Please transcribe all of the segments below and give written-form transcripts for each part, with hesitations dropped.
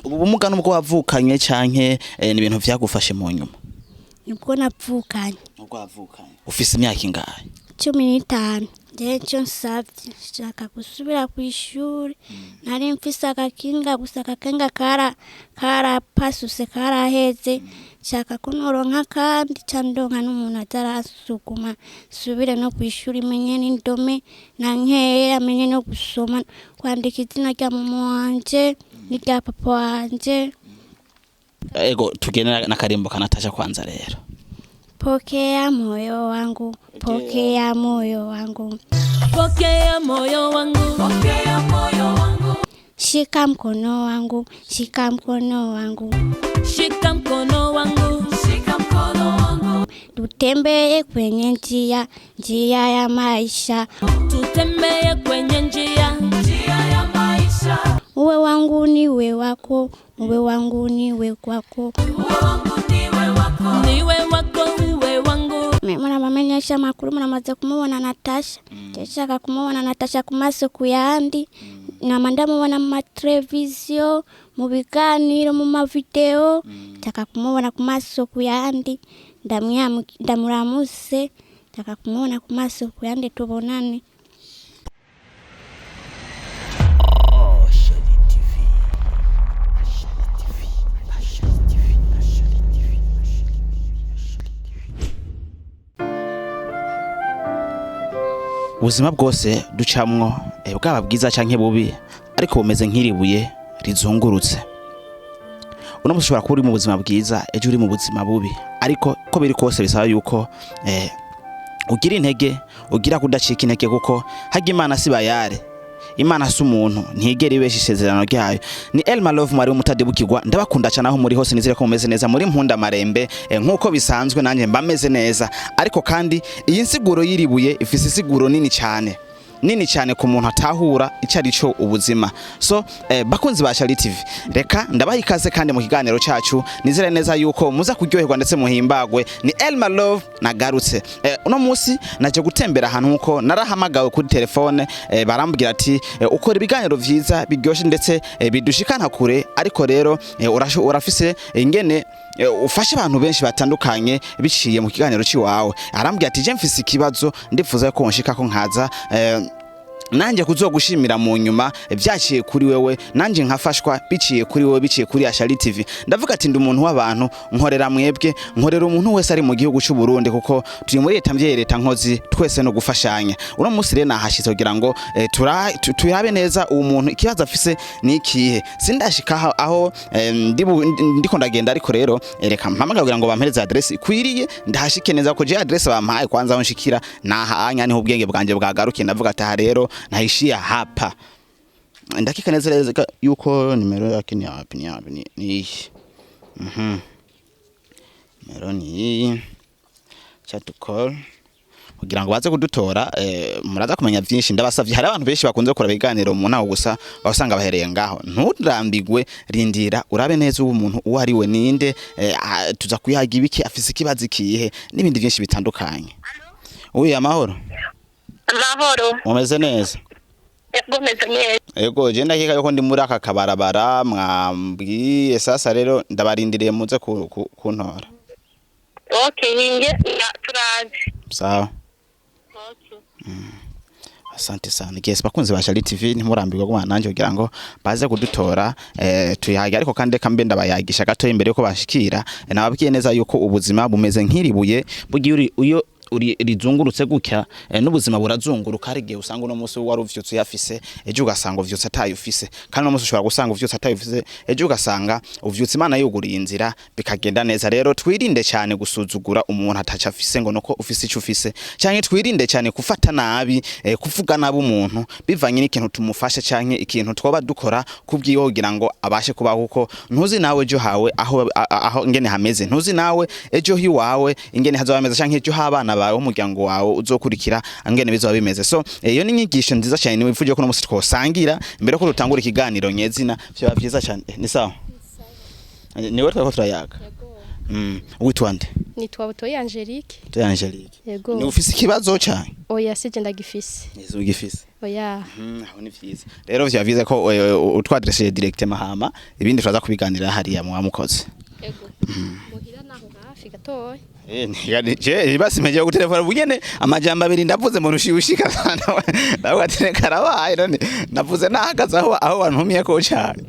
ubumuga nubwo wavukanye canke ni ibintu vyagufashe mu nyuma? Nibwo napfukanye. Nubwo wavukanye. Ufise imyaka ingahe? 15. Nje nsavye shaka gusubira ku ishuri. Nari mfise agakinga gusa akakenga kara pasuse karaheze. Shaka kunoronka kandi candonka n'umuntu atarasuguma subire no ku ishuri menye n'indome na nkeye amenye no gusoma kwandika izina rya mama wanje n'irya papa wanje. Ego tugene na karimbo ka Natacha kwanza rero. Pokea moyo wangu, pokea moyo wangu, pokea moyo wangu, pokea moyo wangu. Shika mkono wangu, shika mkono wangu, shika mkono wangu, shika mkono wangu. Tutembee kwenye njia ya maisha, tutembee kwenye njia ya maisha. Uwe wangu niwe wako, uwe wangu niwe kwako, uwe wangu niwe wako, niwe wako uwe wangu. Mwana bamenyesha makuru muramaze kumubona Natacha. Ndashaka kumubona Natacha ku masoko yandi. Namanda mubona mu televiziyo, mu biganiro, mu mavideo. Ndashaka kumubona ku masoko yandi. Ndamuramuse. Ndashaka kumubona ku masoko yandi tubonane. Ubuzima bwose ducamwo bwaba bwiza canke bubi ariko bumeze nk'iribuye rizungurutse. Uno mushobora kuba uri mu buzima bwiza ejo uri mu buzima bubi ariko ko biri kose bisaba yuko ugira intege ugira kudacika intege kuko haga Imana sibayare. Imana si umuntu ntigera ibesha isezerano ryayo. Ni Elma Love mwari umutadebukirwa ndabakunda cyane aho muri hose nizere ko mumeze neza muri mpunda marembe nkuko bisanzwe nanjye mbameze neza ariko kandi iyi nsiguro yiribuye ifise isiguro nini cyane ku muntu atahura icarico ubuzima. So bakunzi ba Charity TV reka ndabaha ikaze kandi mu kiganiro cyacu nizere neza yuko muza kuryoherwa ndetse muhimbagwe. Ni Elma Love nagarutse uno munsi naje gutembera ahantu nkuko narahamagawe kuri telefone barambwira ati ukora ibiganiro vyiza biryoshe ndetse bidushikana kure ariko rero urafise ingene ufashe abantu benshi batandukanye biciye mu kiganiro ciwawe. Arambwira ati je mfise ikibazo ndifuza ko nshika ko nkaza nanje kuzogushimira mu nyuma byaciye kuri wewe nanje nkafashwa biciye kuri wewe biciye kuri Charity TV. Ndavuga ati ndi umuntu w'abantu nkorera mwebwe nkorera umuntu wese ari mu gihugu cy'u Burundi kuko turi muri leta nkozi twese no gufashanya. Uno munsi rero nahashitse kugira ngo turabe neza uwo muntu ikibazo afise ni ikihe. Sindashika aho ndiko ndagenda ariko rero reka mpamagara kugira ngo bampereze address ikwiriye ndahashike neza ko je address bampaye kwanza aho nshikira nahanya niho ubwenge bwanje bwagarukiye. Ndavuga ati rero naishia hapa ndakika neza yuko nimero yake ni hapa ni nimero ni chat call kugira ngo baze kudutora muraza kumenya byinshi. Ndabasavye hari abantu benshi bakunze gukora biganiro mu naho gusa basanga bahereye ngaho nturambigwe rindira urabe neza uwo muntu uwo ari we ninde tuza kuyaga ibiki afise ikibazo kihe n'ibindi byinshi bitandukanye. Uyu amahoro mumeze neza? Ego meze neza. Ego je ndakeka yuko ndi muri aka kabarabara mwambwiye sasa rero ndabarindiriye muze kuntora. Okay ninge turaje. Sawa. Okay. Asante sana. Yes bakunze ba Charity TV ntimurambirwa ko nanje kugira ngo baze kudutora tuyage ariko kandi kambe ndabayagisha gato imbere yuko bashikira nababwiye neza yuko ubuzima bumeze nk'iribuye bugiye uyo rizungurutse gutya n'ubuzima burazunguruka hari gihe usanga uno munsi wari uvyutse yafise ejo ugasanga uvyutse atayufise kandi uno munsi ushobora gusanga uvyutse atayufise ejo ugasanga uvyutse Imana yuguriye inzira bikagenda neza. Rero twirinde cyane gusuzugura umuntu ataca afise ngo nuko ufise ico ufise canke twirinde cyane kufata nabi kuvuga nabi umuntu bivanye n'ikintu tumufashe canke ikintu twoba dukora kubwiyo kugira ngo abashe kubaho uko ntuzi nawe ejo hawe aho ingene hameze ntuzi nawe ejo hiwawe ingene hazabameza canke ejo habana bawe umuryango wawe uzokurikira angene bizoba bimeze. So iyo ni nyigisho nziza cyane ni wifuje ko no musi twosangira imbere ko rutangura ikiganiro nyezina byo byiza cyane. Ni sawa niwe twako turayaga. Witwa nde? nitwa Butoyi Angelique. Butoyi Angelique. Yego. Ni ufise ikibazo cyane? Oya sije ndagifise. Yesu ugifise. Oya. Aho ni vyiza. Rero vyavize ko utwadresse direct mahama ibindi turaza kubiganira hariya mu wamukoze. Yego. Muhira naho hafi gatoya. Je basimeje gutelefona bunyene amajambo abiri ndavuze mu rushibushika sana. Nawe atereka rabaye none ndavuze nahagaze aho wantumye ko cyane.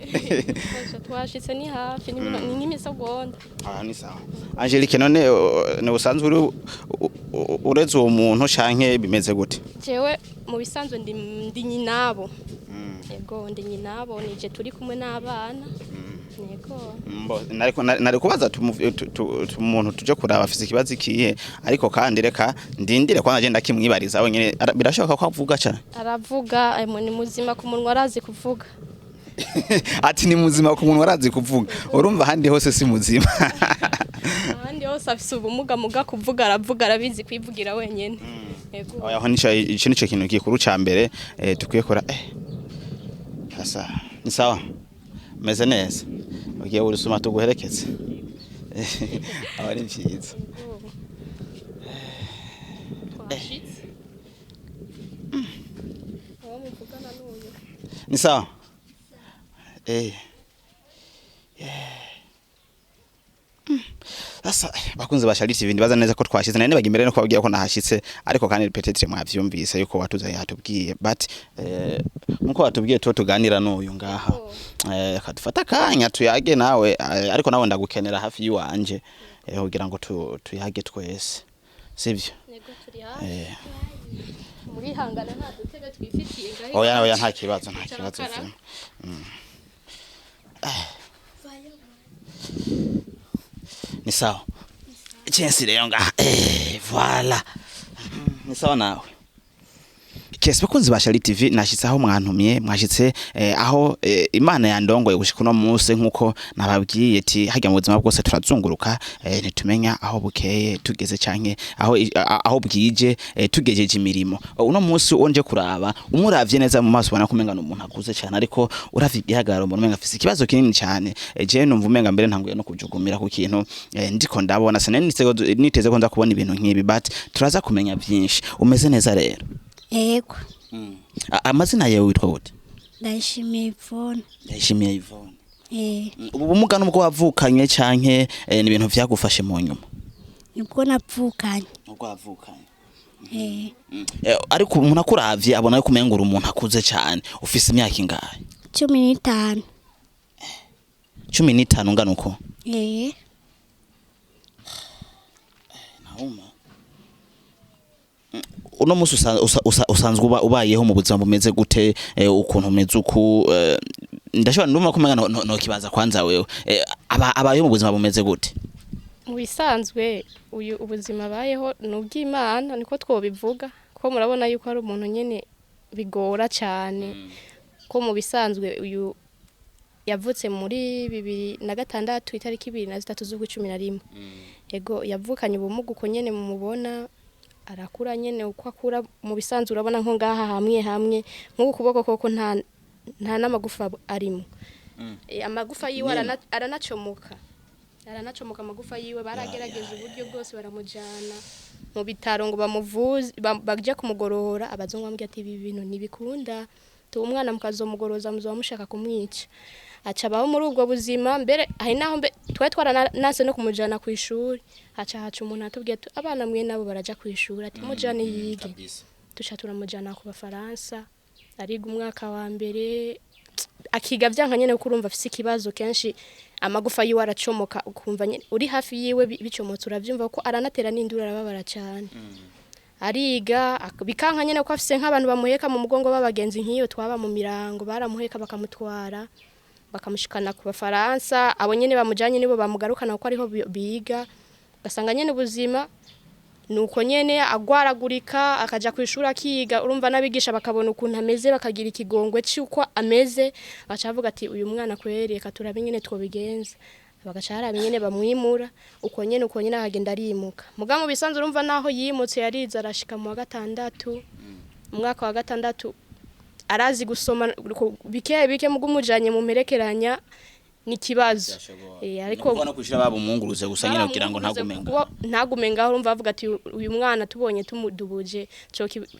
Twashitse ni hafi ni nk'imisegonda. Ni sawa. Angelique none ne usanzwe uretse uwo muntu canke bimeze gute? Jewe mu bisanzwe ndi nyinabo. Yego ndi nyinabo nije turi kumwe n'abana. Yego. Nari kubaza umuntu tuje kuraba afise ikibazo ikihe ariko kandi reka ndindire kwa agenda kimwibariza aho nyene birashoboka ko avuga cyane. Aravuga ni muzima ku munwa arazi kuvuga. Ati ni muzima ku munwa arazi kuvuga. Urumva handi hose si muzima. Handi hose afise ubumuga muga kuvuga aravuga arabizi kwivugira wenyene. Yego. Oya ho nico kintu gikuru ca mbere tukwiye kora Asa ni sawa. Meze neza. Ugiye urusuma tuguherekeze. Abari vyiza. Ni sawa. Sasa bakunze bashariti ibindi baza neza ko twashize nane bagimbere no kubabwira ko nahashitse ariko kandi peut-être mwavyumvise yuko watuzaye hatubwiye but nkuko watubwiye tuganira n'uyu ngaha kadufata akanya tuyage nawe ariko nawe ndagukenera hafi yiwanje kugira ngo tuyage twese sivyo muri hangana nta dutega twifitiye ngaho oya nta kibazo ni sawa chensi leo nga voilà ni sawa nawe Kesi bakunzi ba Shali TV nashitse aho mwantumye mwashitse aho Imana yandongoye gushika no munsi nkuko nababwiye ati hajya mu buzima bwose turazunguruka nitumenya aho bukeye tugeze canke aho bwije tugejeje imirimo uno munsi onje kuraba umuravye neza mu maso ubona kumenga n'umuntu akuze cyane ariko uravye igihagararo umuntu umenga afise ikibazo kinini cyane je numva umenga mbere ntanguye no kujugumira ku kintu ndiko ndabona niteze ko nza kubona ibintu nk'ibi but turaza kumenya byinshi umeze neza rero. Yego. Amazina yawe witwa gute? Ndayishimiye Ivone. Ndayishimiye Ivone. Ubumuga nubwo wavukanye canke ni ibintu vyagufashe mu nyuma? Nubwo navukanye. Nubwo wavukanye. Ariko umuntu akuravye abona yuko umenga uri umuntu akuze cyane ufise imyaka ingahe? 15. 15 ungana uko? Nauma. Uno musi usanzwe ubayeho mu buzima bumeze gute ukuntu umeze uku ndashobora ndumva ko menga no kibaza kwanza wewe abayeho mu buzima bumeze gute? Mu bisanzwe uyu ubuzima bayeho n'ubw'Imana niko twobivuga ko murabona yuko ari umuntu nyene bigora cyane ko mu bisanzwe uyu yavutse muri 2006 itariki 23 z'ukwicumi. Yego yavukanye ubumuga uko nyene mumubona arakura nyene uko akura mu bisanzwe urabona nko ngaha hamwe nko kuboko koko nta namagufa arimo amagufa yiwe aranacomoka amagufa yiwe baragerageje uburyo bwose baramujana mu bitaro ngo bamuvuze baje kumugorora abazungu bambwiye ati ibi bintu nibikunda tu umwana mukazomugoroza muzo mushaka kumwica aca baho muri ubwo buzima mbere ahi naho twa twaranase no kumujana ku ishuri haca umuntu atubwiye abana mwe nabo baraja ku ishuri ati mujane yige tuca turamujana ku bafaransa ariga umwaka wa mbere akiga vyanka nyene kurumva afise ikibazo kenshi amagufa yiwe aracomoka ukumva nyene uri hafi yiwe bicomotse uravyumva ko aranatera n'indura arababara cyane ariga bikanka nyene ko afise nk'abantu bamuheka mu mugongo babagenzi nkiyo twaba mu mirango baramuheka bakamutwara bakamushikana ku bafaransa abo nyene bamujanye nibo bamugarukana ko ariho biga gasanga nyene ubuzima nuko nyene agwaragurika akaja ku ishuri akiga urumva nabigisha bakabona ukuntu ameze bakagira ikigongwe cyuko ameze bacavuga ati uyu mwana kweri reka turabe nyene twobigenza bagacara nyene bamwimura uko nyene agenda arimuka muga mu bisanzwe urumva naho yimutse yariza arashika mu wa gatandatu umwaka wa gatandatu arazi gusoma bike mugumujanye mu merekeranya ni kibazo ariko ubona kwishira babo munguruze gusa nyine kugira ngo ntagumenga urumva avuga ati uyu mwana tubonye tumudubuje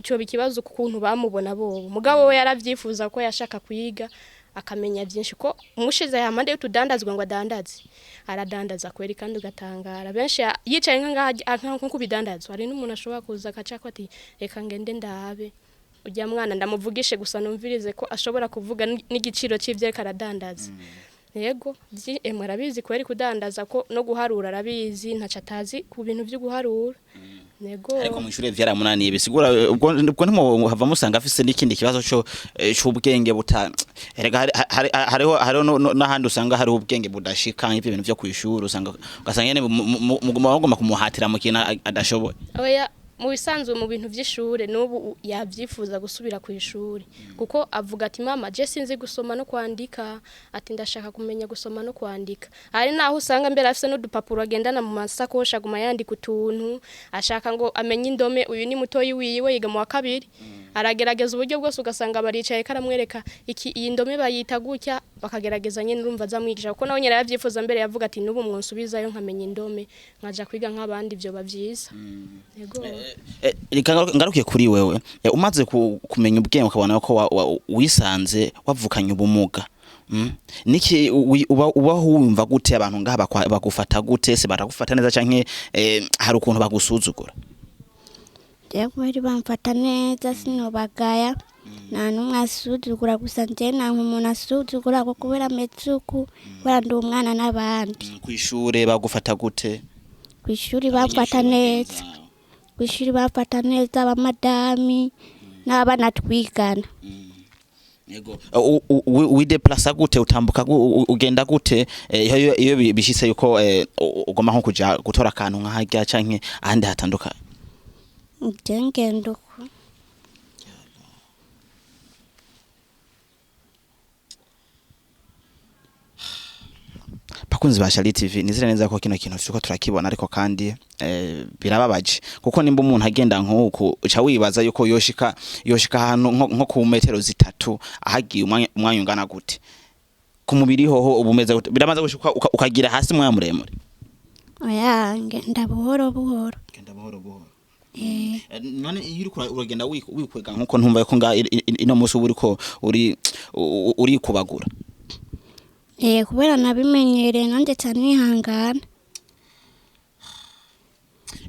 cyo bikibazo kukuntu bamubona bo mugabo we yaravyifuza ko yashaka kwiga akamenya byinshi ko umushize yamande y'utudandazwa ngo adandaze aradandaza kweri kandi ugatangara benshi yicaye nko kubidandazwa hari n'umuntu ashobora kuza akaca ko ati reka ngende ndabe ujya mwana ndamuvugishe gusa numvirize ko ashobora kuvuga n'igiciro cy'ivyo karadandaza yego murabizi kweri kudandaza ko no guharura arabizi ntaca atazi ku bintu byo guharura yego ariko mu ishure vyaramunaniye bisigura ubwo ntimo hava musanga afise n'ikindi kibazo c'ubwenge buta hariho n'ahandi usanga hari ubwenge budashika ivyo bintu vyo kwishura usanga ugasanga nyene mugomba kumuhatira mu kintu adashoboye oya mu bisanzwe mu bintu by'ishure n'ubu yavyifuza gusubira ku ishuri kuko avuga ati mama je sinzi gusoma no kwandika ati ndashaka kumenya gusoma no kwandika ari naho usanga mbere afise n'udupapuro agendana mu masakosha guma yandika utuntu ashaka ngo amenye indome uyu ni mutoyi wiwe yiga mu wa kabiri aragerageza uburyo bwose ugasanga baricaye karamwereka iyi ndome bayita gutya bakagerageza nyene urumva zamwigisha kuko nawe nyera yavyifuza mbere yavuga ati nubu mwansubizayo nkamenya indome nkaja kwiga nk'abandi byo bavyiza yego ngarukiye kuri wewe umaze kumenya ubwenge ukabona ko wisanze wavukanye ubumuga niki uba wumva gute abantu ngaha bagufata gute se baragufata neza canke hari ukuntu bagusuzugura bari bamfata neza sinobagaya nta n'umwe asuzugura gusa nje nta umuntu asuzugura ko kubera metsuku kubera ndi umwana n'abandi kw'ishure bagufata gute kw'ishuri bafata neza kw'ishuri bafata neza abamadami n'abana twigana yego wideplasa gute utambuka ugenda gute iyo bishitse yuko ugoma nko kuja gutora akantu nk'ahajya canke ahandi hatandukanye ngenda uko bakunzi ba Shali TV nizire neza ko kino kintu cyuko turakibona ariko kandi birababaje kuko nimba umuntu agenda nk'uko uca wibaza yuko yoshika ahantu nko ku metero 3 ahagiye umwanya ungana gute ku mubiri hoho ubumeze biramaze gushika ukagira hasi mwanya muremure oya ngenda buhoro buhoro none iyo uragenda wikwega nkuko ntumva yuko nga ino musi uriko uri kubagura kubera nabimenyereye nanje cyane ihangana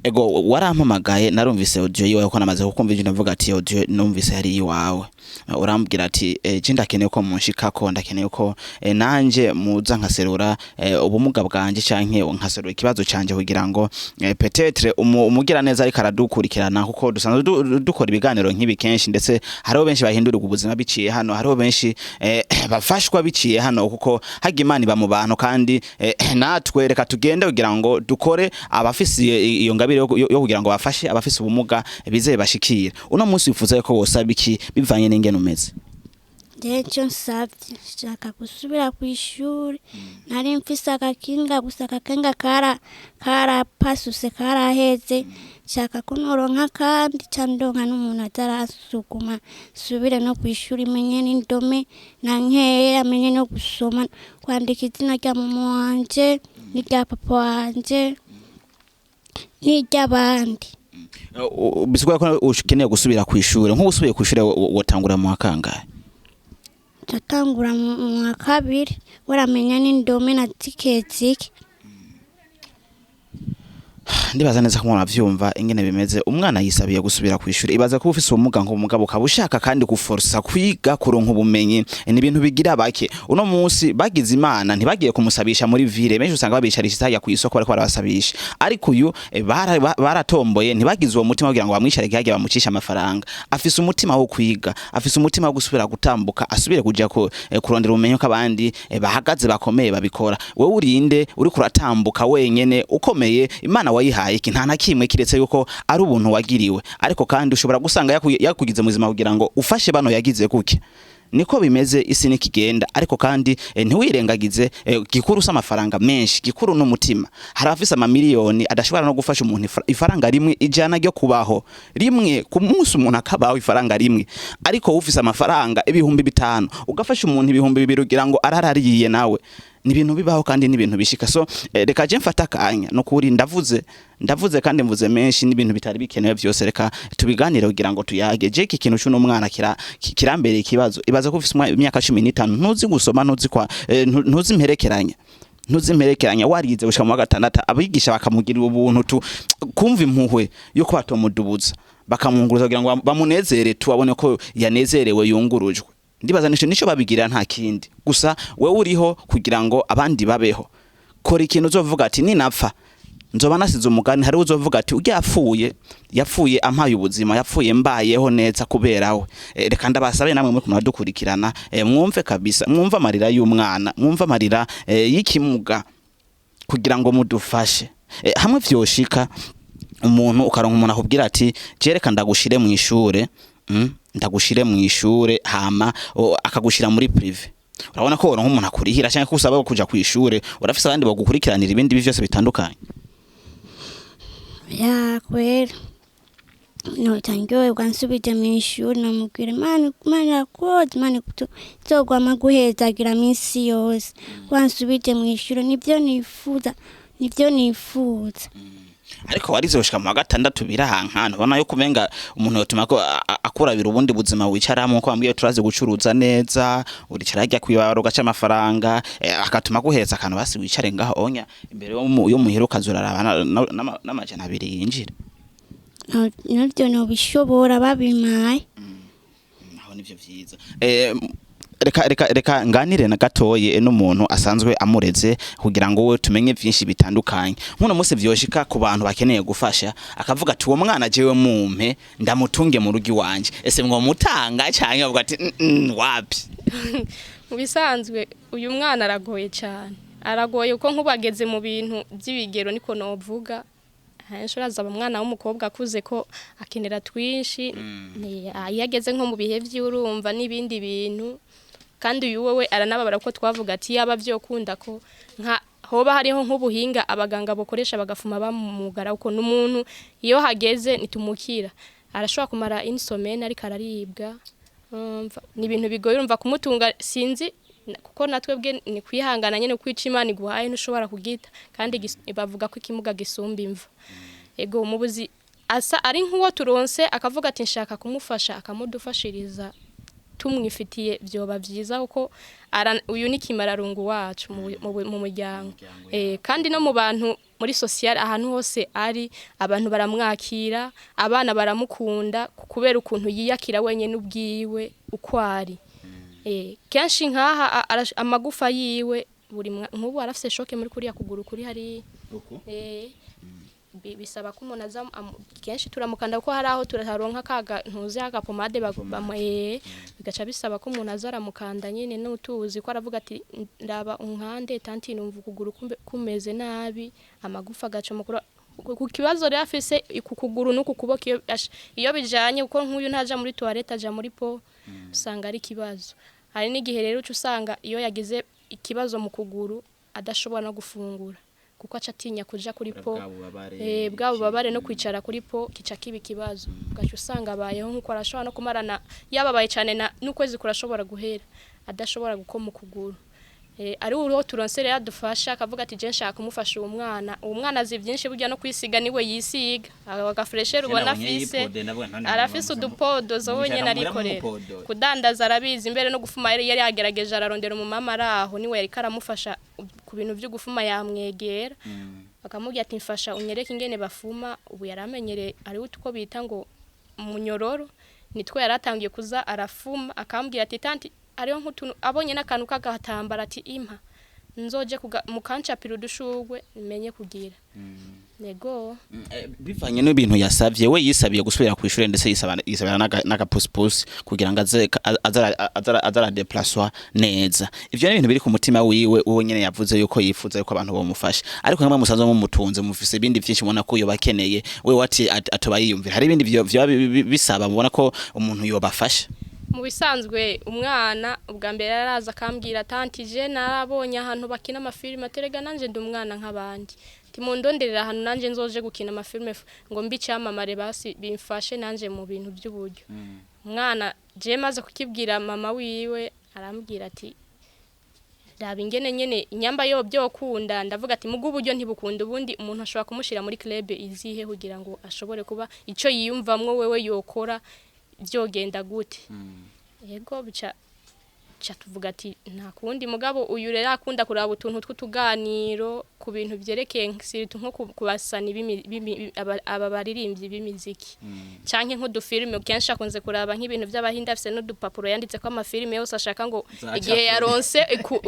ego warampamagaye narumvise audio yiwe ko namaze kukumva ivyo navuga ati audio numvise hari iwawe urambwira ati je ndakeneye ko munshika ko ndakeneye ko nanje muza nkaserura ubumuga bwanje canke nkaserura ikibazo canje kugira ngo peut-être umugira neza ariko aradukurikirana kuko dusanzwe dukora ibiganiro nk'ibi kenshi ndetse hariho benshi bahindura ubuzima biciye hano hariho benshi bafashwa biciye hano kuko haga Imana iba mu bantu kandi natwe reka tugende kugira ngo dukore abafise iyo ngabire yo kugira ngo bafashe abafise ubumuga bizeye bashikira uno munsi bifuza ko wosaba iki bivanye n'ingene umeze cyo nsavye shaka gusubira ku ishuri nari mfise akakinga gusa akakenga kara pasuse karaheze shaka kunoronka kandi candonka n'umuntu atarasuguma subire no ku ishuri menye n'indome nankeye amenye no gusoma kwandika izina rya mama wanje n'irya papa wanje n'ijyabandi bisigura ko ukeneye gusubira ku ishuri nko usubiye ku ishuri wotangura mu kangahe tatangura mu kabiri waramenya n'indome na tiketike ndibaza neza ko mwavyumva ingene bimeze umwana yisabiye gusubira ku ishuri ibaza ko ufise ubumuga ngo umugabo kabushaka kandi guforsa kwiga kuronka ubumenyi ni ibintu bigira bake uno munsi bagize Imana ntibagiye kumusabisha muri ville benshi usanga babisharisha isaya ku isoko bariko barabasabisha ariko uyu baratomboye ntibagize uwo mutima kugira ngo bamwishare gihagiye bamucisha amafaranga afise umutima wo kwiga afise umutima wo gusubira gutambuka asubire kuja kurondera ubumenyi ko abandi bahagaze bakomeye babikora wewe urinde uri kuratambuka wenyene ukomeye Imana wayihaye iki nta nakimwe kiretse yuko ari ubuntu wagiriwe ariko kandi ushobora gusanga yakugize mu buzima kugira ngo ufashe bano yagize kuki niko bimeze isi nikigenda ariko kandi ntiwirengagize gikuru s'amafaranga menshi gikuru n'umutima hari afise amamiliyoni adashobora no gufasha umuntu ifaranga rimwe ijana ryo kubaho rimwe ku munsi umuntu akabaho ifaranga rimwe ariko ufise amafaranga ibihumbi 5 ugafasha umuntu ibihumbi 2 kugira ngo ararariye nawe ni ibintu bibaho kandi ni ibintu bishika. So reka je mfata akanya no kuri ndavuze kandi mvuze menshi n'ibintu bitari bikenewe byose. Reka tubiganire kugira ngo tuyage. Je iki kintu cy'uno mwana kirambere ikibazo. Ibaza ko ufise imyaka 15 ntuzi gusoma, ntuzi mperekeranya warize gushika mu wa gatandatu, abigisha bakamugirira ubuntu kumva impuhwe yo ko batomudubuza, bakamwunguruza kugira ngo bamunezere abone ko yanezerewe yungurujwe. Ndibaza nico babigirira nta kindi. Gusa wewe uriho kugira ngo abandi babeho. Kora ikintu uzovuga ati ninapfa nzoba nasize umugani. Hari uzovuga ati ujya yapfuye ampaye ubuzima, yapfuye mbayeho neza kubera we. Reka ndabasabe namwe muri kumadukurikirana mwumve kabisa, mwumva amarira y'umwana, mwumva amarira y'ikimuga kugira ngo mudufashe. Hamwe vyoshika umuntu ukaronka umuntu akubwira ati jereka ndagushire mu ishure, ndagushire mu ishure hama akagushira muri prive. Urabona ko uronka umuntu akurihira cyangwa kusaba kuja ku ishure, urafise abandi bagukurikiranira ibindi byose bitandukanye. Ya kwera no tangiwe kwansubije mu ishuri namubwira Imana kode Imana kutogwa maguhezagira minsi yose. Kwansubije mu ishuri nibyo nifuza. Ariko warize gushika mu wa gatandatu birahankana, ubona yo kumenga umuntu yotuma ko akurabira ubundi buzima wicaramo, ko bambwiye turaze gucuruza neza, uricara ajya kwibaro gaca amafaranga, akatuma guheza akantu basi wicare ngaho onya imbere yo muheruka zuraraba n'amajana 2 yinjira. Nabyo no bishobora babimaye. Naho nivyo vyiza. Reka nganire na gatoye n'umuntu asanzwe amureze kugira ngo we tumenye vyinshi bitandukanye. Nkuno munsi vyoshika ku bantu bakeneye gufasha, akavuga ati uwo mwana jewe mumpe ndamutunge mu rugi wanje. Ese mwo mutanga cyane avuga ati wapi? Mu bisanzwe uyu mwana aragoye cyane. Aragoye uko nkubageze mu bintu by'ibigero niko novuga. Uraza umwana w'umukobwa akuze ko akenera twinshi, yageze nko mu bihe by'urumva n'ibindi bintu. Kandi uyu wewe aranababara ko twavuga ati yaba vyokunda ko nka hoba hariho nk'ubuhinga abaganga bokoresha bagafuma bamugara uko n'umuntu iyo hageze nitumukira arashobora kumara insomene ariko araribwa. Ni ibintu bigoye urumva kumutunga sinzi kuko natwebwe ni kwihangana nyene kwica Imana iguhaye ntushobora kugita kandi bavuga ko ikimuga gisumba imva. Ego umubuzi asa ari nk'uwo turonse akavuga ati nshaka kumufasha akamudufashiriza tumwifitiye byoba byiza uko uyu ni kimararungu wacu mu muryango. Kandi no mu bantu muri social ahantu hose ari abantu baramwakira, abana baramukunda kubera ukuntu yiyakira wenyene ubwiwe uko ari. Kenshi nkaha amagufa yiwe buri nk'ubu arafise shoke muri kuriya kuguru kuri hari bisaba ko umuntu aza kenshi turamukanda kuko hari aho turaronka kaga ntuzi agapomade bamuhe bigaca bisaba ko umuntu aza aramukanda nyene n'utuzi ko aravuga ati ndaba unkande tanti numva ukuguru kumeze nabi amagufa gaca mukuru ku kibazo rero afise ikukuguru no kukuboko iyo bijanye uko nk'uyu ntaja muri toilette aja muri po usanga ari kibazo. Hari n'igihe rero usanga iyo yagize ikibazo mu kuguru adashobora no gufungura kuko acatinya kuja kuri po bwabo babare no kwicara kuri po kica kibi kibazo gacho usanga abayeho nkuko arashobora no kumarana yababaye cyane n'ukwezi kurashobora guhera adashobora gukoma kuguru. Ari uriho turonsere yadufasha akavuga ati je nshaka kumufasha uwo mwana azi byinshi burya no kwisiga niwe yisiga agafresher ubona afise arafise udupodo zo nyene arikorera kudandaza arabizi imbere no gufuma yari yagerageje ararondera mu mama araho niwe yari karamufasha ku bintu byo gufuma yamwegera akamubwira ati mfasha unyereke ingene bafuma ubu yaramenyere ari uko bita ngo munyororo nitwe yaratangiye kuza arafuma akambwira ati tanti ariho nk'utuntu abonye n'akantu kagatambara ati impa nzoje mukancapira udushugwe menye kugira nego bivanye n'ibintu yasavye we yisabiye gusubira ku ishure ndetse yisabira n'agapuspus kugira ngo azara déplacer neza. Ivyo ni ibintu biri ku mutima wiwe uwo nyene yavuze yuko yifuza yuko abantu bomufasha, ariko nkamwe musanzwe mu mutunze mufise ibindi vyinshi mubona ko yo bakeneye we wati atoba yiyumvira. Hari ibindi vyo bisaba mubona ko umuntu yobafasha. Mu bisanzwe umwana ubwa mbere araza akambwira tanti je narabonye ahantu bakina amafilme aterega nanje ndi umwana nk'abandi timundonderera ahantu nanje nzoje gukina amafilme ngo mbi cyamamare basi bimfashe nanje mu bintu by'uburyo. Umwana je maze kukibwira mama wiwe arambwira ati raba ingene nyene inyamba yo byokunda ndavuga ati mugu buryo ntibukunda ubundi umuntu ashobora kumushira muri club izihe kugira ngo ashobore kuba ico yiyumvamwo wewe yokora byogenda gute yego bica tuvuga ati nta kundi mugabo uyu rero akunda kuraba utuntu tw'utuganiro ku bintu byerekeye nko kubasana aba baririmbyi b'imiziki canke nk'udufilme kenshi akunze kuraba nk'ibintu by'abahinda afise n'udupapuro yanditse ko amafilme yose ashaka ngo igihe yaronse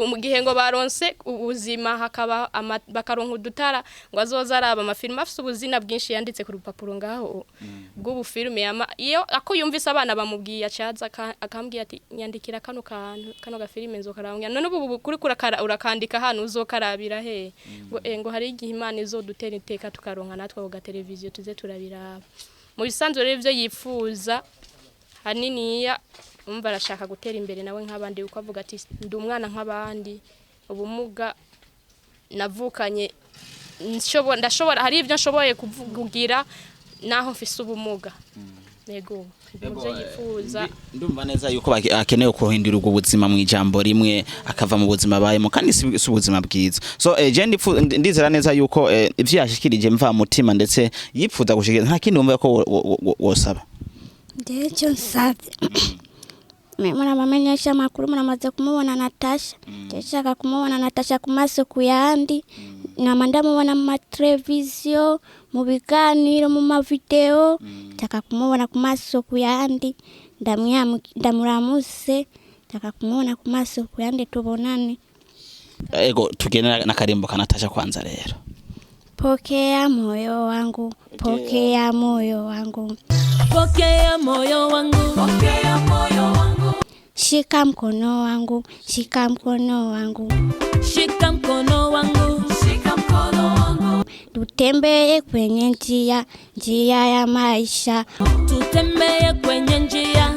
mu gihe ngo baronse ubuzima hakaba bakaronka udutara ngo azoza araba amafilme afise ubuzina bwinshi yanditse ku rupapuro ngaho bw'ubufilme iyo akuyumvise abana bamubwiye acaza akambwiye ati nyandikira kano gafilime nzokarabanya none ubu kuri urakandika hano uzokarabira he ngo hari igihe Imana izodutera iteka tukaronka natwe ku televiziyo tuze turabiraba mu bisanzwe rero ivyo yifuza haniniya umva arashaka gutera imbere nawe nk'abandi uko avuga ati ndi umwana nk'abandi ubumuga navukanye ndashobora hari ivyo nshoboye kuvugira naho mfise ubumuga nego ibyo yifuza ndumva neza yuko akeneye kuhindura ubwo buzima mu ijambo rimwe akava mu buzima bayemo kandi si ubuzima bwiza so je ndizera neza yuko ivyo yashikirije mva mutima ndetse yipfuza gushikira nta kindi wumva ko wosaba cyo nsabye muramenyesha amakuru muramaze kumubona Natacha ndashaka kumubona Natacha ku maso kuyandi nama ndamubona mu mateleviziyo mu biganiro mu mavideo ndashaka kumubona ku maso kuyandi ndamuramuse ndashaka kumubona ku maso kuyandi tubonane ego tugene na karimbo ka Natacha kwanza rero pokea moyo wangu pokea moyo wangu pokea moyo wangu pokea moyo wangu shika mkono wangu shika mkono wangu shika mkono wangu shika mkono wangu tutembee kwenye njia ya maisha tutembee kwenye njia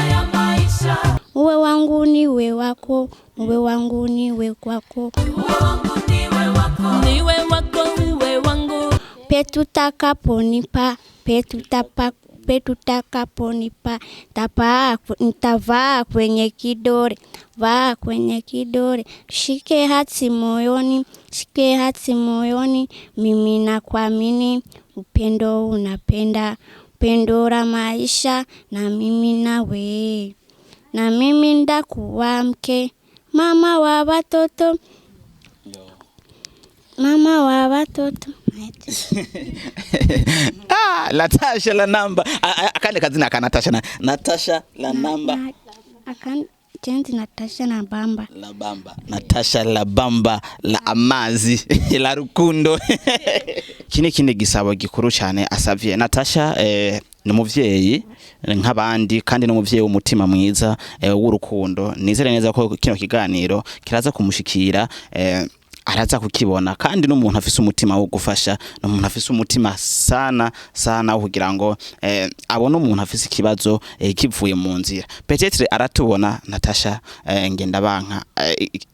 ya maisha uwe wangu niwe wako uwe wangu niwe kwako uwe wangu niwe wako niwe wako uwe wangu petutaponipa nitavaa kwenye kidore shike hati moyoni mimi nakuamini upendo unapenda upendo la maisha na mimi nawe na mimi ndakuwa mke mama wa watoto Natacha la namba akande kazina ka Natacha la namba Jenzi Natacha la bamba Natacha la bamba la amazi la rukundo kindi gisabo gikuru cyane asavye Natacha ni umuvyeyi nk'abandi kandi n'umuvyeyi w'umutima mwiza w'urukundo nizere neza ko kino kiganiro kiraza kumushikira araza kukibona kandi n'umuntu afise umutima wo gufasha n'umuntu afise umutima sana kugira ngo abone umuntu afise ikibazo kivuye mu nzira peut-être aratubona Natacha ngenda banka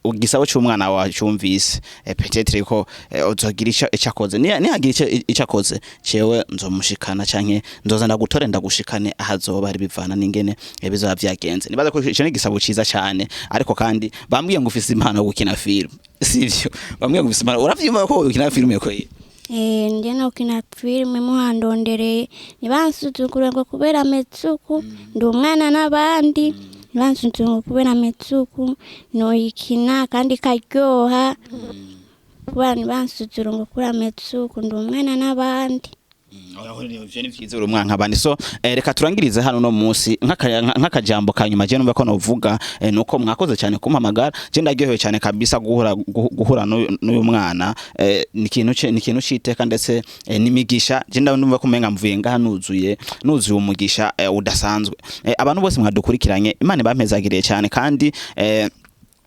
ugisabo cy'umwana wa cyumvise peut-être ko uzogira icakoze nihagira icakoze cewe nzomushikana canke nzoza ndagutore ndagushikane ahazoba ari bivana n'ingene bizoba vyagenze nibaza ko ico ni gisabo ciza cyane ariko kandi bambwiye ngo ufise impano yo gukina film sivyo bamwe gubisima uravyima ko ukina filme ko ndena ukina filme muhandondereye nibansuzugura ngo kubera metsuku ndi umwana n'abandi nibansuzugura kubera metsuku no ikina kandi karyoha kubera nibansuzugura ngo kubera metsuku ndi umwana n'abandi so reka turangirize hano no munsi nk'akajambo kanyuma je numva ko novuga nuko mwakoze cyane kumpamagara je ndaryohewe cyane kabisa guhura n'uyu mwana ni ikintu citeka ndetse n'imigisha je ndumva ko menga mvuye ngaha nuzuye umugisha udasanzwe abantu bose mwadukurikiranye Imana ibampezagiriye cyane kandi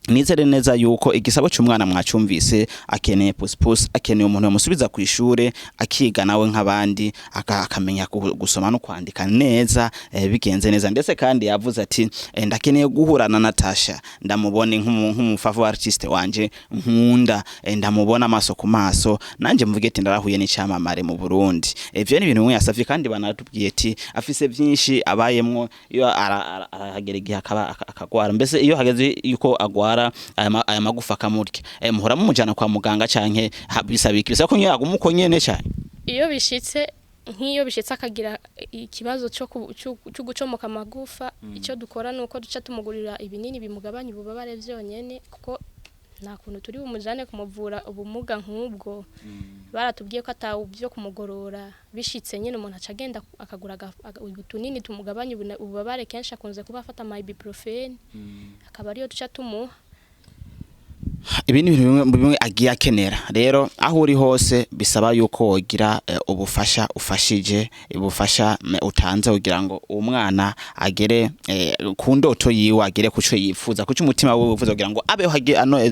nizere neza yuko igisabo cy'umwana mwacumvise akeneye puspus akeneye umuntu yamusubiza ku ishure akiga nawe nk'abandi akamenya gusoma no kwandika neza bigenze neza ndetse kandi yavuze ati ndakeneye guhura na Natacha ndamubone nk'umufavu artiste wanje nkunda ndamubona amaso ku maso nanje mvuge ati ndarahuye n'icyamamare mu Burundi ivyo ni ibintu mwe yasavye kandi banatubwiye ati afise byinshi abayemwo iyo arahagera igihe akagwara mbese iyo hageze yuko agwara agwara aya magufa akamurya muhora mumujana kwa muganga canke bisaba ikibisa ko nyaguma uko nyene cyane iyo bishitse nk'iyo bishitse akagira ikibazo cyo gucomoka amagufa icyo dukora nuko duca tumugurira ibinini bimugabanya ububabare vyonyene kuko nta kuntu turi bumujane kumuvura ubumuga nk'ubwo baratubwiye ko atawu byo kumugorora bishitse nyene umuntu acagenda akagura utunini tumugabanya ububabare kenshi akunze kuba afata ama ibuprofen akaba ariyo duca tumuha ibindi bintu bimwe agiye akenera rero aho uri hose bisaba yuko wogira ubufasha ufashije ubufasha utanze kugira ngo umwana agere ku ndoto yiwe agere kuco yifuza kuco umutima we wifuza kugira ngo abeho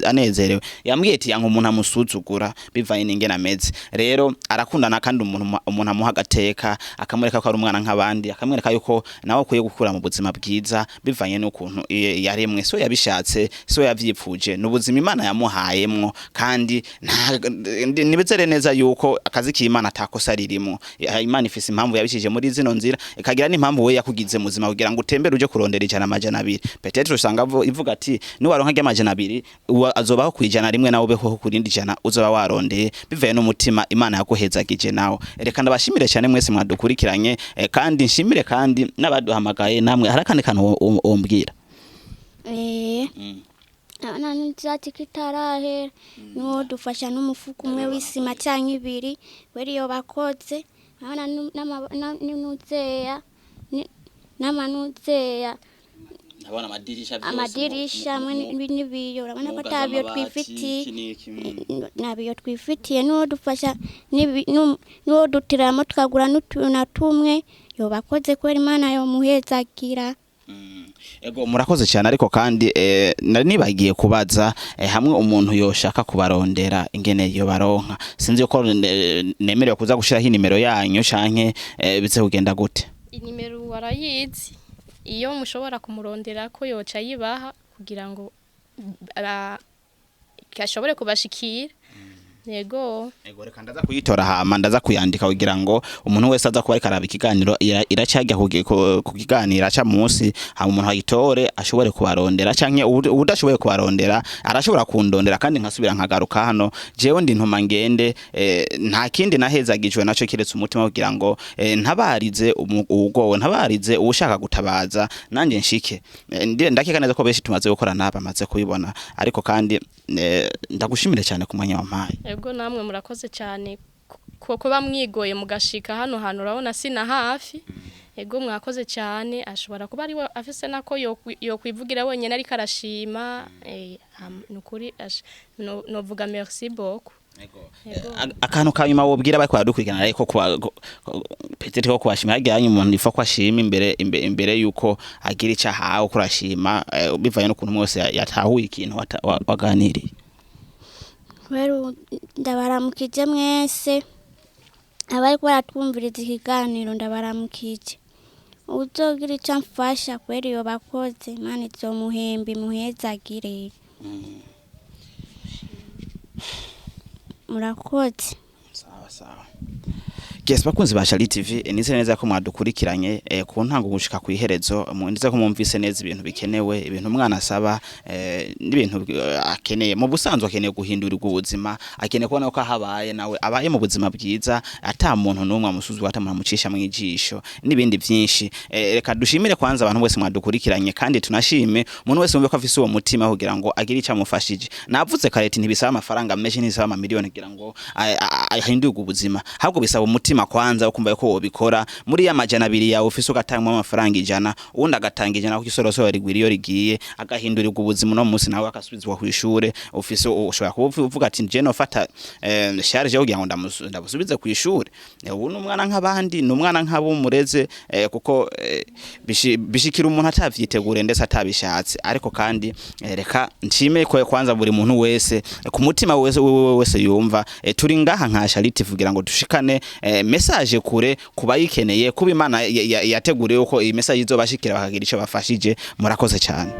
anezerewe yambwiye ati yanka umuntu amusuzugura bivanye n'ingena ameze rero arakundana kandi umuntu amuha agateka akamwereka ko ari umwana nk'abandi akamwereka yuko nawe akwiye gukura mu buzima bwiza bivanye n'ukuntu yaremwe so yabishatse so yavyipfuje n'ubuzima Imana yamuhayemwo kandi nibezere neza yuko akazi k'Imana atakosa ririmo Imana ifise impamvu yabishije muri zino nzira ikagira n'impamvu we yakugize muzima kugira ngo utembere uje kurondera ijana amajana 2 peut-être usanga ivuga ati ni waronka ry'amajana 2 azobaho kwijana rimwe nawe beho kurindi jana uzoba warondeye bivaye n'umutima Imana yaguhezagije nawe reka ndabashimire cyane mwese mwadukurikiranye kandi nshimire kandi n'abaduhamagaye namwe harakane kantu ombwira na nzati kitarahe no dufasha n'umufuko umwe w'isima cyangwa ibiri weri yo bakoze abana n'amanutseya abana amadirisha n'ibiyo urabona ko tabiyo twifitiye nabiyo twifitiye no dufasha no dutiramo twagura n'utuna tumwe yo bakoze ko Imana yo muhezagira Ego murakoze cyane ariko kandi nibagiye kubaza hamwe umuntu yoshaka kubarondera ingene yo baronka sinzi ko nemerewe kuza gushiraho inimero yanyu canke bize kugenda gute inimero warayizi iyo mushobora kumurondera ko yoca yibaha kugira ngo kashobore kubashikira Ego reka ndaza kuyitora hama ndaza kuyandika kugira ngo umuntu wese aza kuba ariko ikiganiro iracyajya ku kiganiro aca munsi ha umuntu ayitore ashobore kubarondera canke udashoboye kubarondera arashobora kundondera kandi nkasubira nkagaruka hano jewe ndi ntuma ngende nta kindi nahezagijwe naco kiretse umutima kugira ngo ntabarize ugowe ntabarize ushaka gutabaza nanje nshike ndakeka neza ko beshi tumaze gukora naba maze kubibona ariko kandi ndagushimire cyane ku mwanya wampaye Ego namwe murakoze cyane kuko bamwigoye mugashika hano hantu urabona sina hafi ego mwakoze cyane ashobora kuba ari afise nako yo kwivugira wenyene ari karashima nukuri novuga merci beaucoup akantu kanyuma wobwira bari kwadukurikirana ariko petete ko kwashima hajyanye umuntu ifa kwashima imbere yuko agira ica hawo kurashima bivaye no kuntu mwese yatahuye ikintu waganiriye Weru ndabaramukije mwese abari ko baratwumviriza ikiganiro ndabaramukije uzogira icyo mfasha kweri yo bakoze Imana izomuhembe muhezagire murakoze sawa Yes bakunzi ba Shali TV nize neza ko mwadukurikiranye ku ntango gushika ku iherezo ndize ko mumvise neza ibintu bikenewe ibintu umwana asaba n'ibintu akeneye mu busanzwe akeneye guhindurirwa ubuzima akeneye kubona ko habaye nawe abaye mu buzima bwiza ata muntu n'umwe amusuzwa ata mucisha mu ijisho n'ibindi byinshi reka dushimire kwanza abantu bose mwadukurikiranye kandi tunashime umuntu wese umve ko afise uwo mutima kugira ngo agire icyo amufashije navuze kareti ntibisaba amafaranga menshi n'isaba amamiliyoni kugira ngo ahindurirwe ubuzima ahubwo bisaba umutima kwanza ukumva ko wobikora muri ya majana 2 yawe ufise ugatanga amafaranga 100 ubundi agatanga 100 ku isorosoro rigwiriyo rigiye agahindurirwa ubuzima no munsi nawe akasubizwa ku ishure ufise ushobora kuvuga ati je no fata charge kugira ngo ndabusubize ku ishure ubu n'umwana nk'abandi n'umwana nk'abo mureze kuko bishikira umuntu atavyitegure ndetse atabishatse ariko kandi reka nshime ko kwanza buri muntu wese ku mutima wese yumva turi ngaha nka Charity kugira ngo dushikane message kure kubayikeneye kuba Imana yateguriye uko iyi message izobashikira bakagira ico bafashije murakoze cyane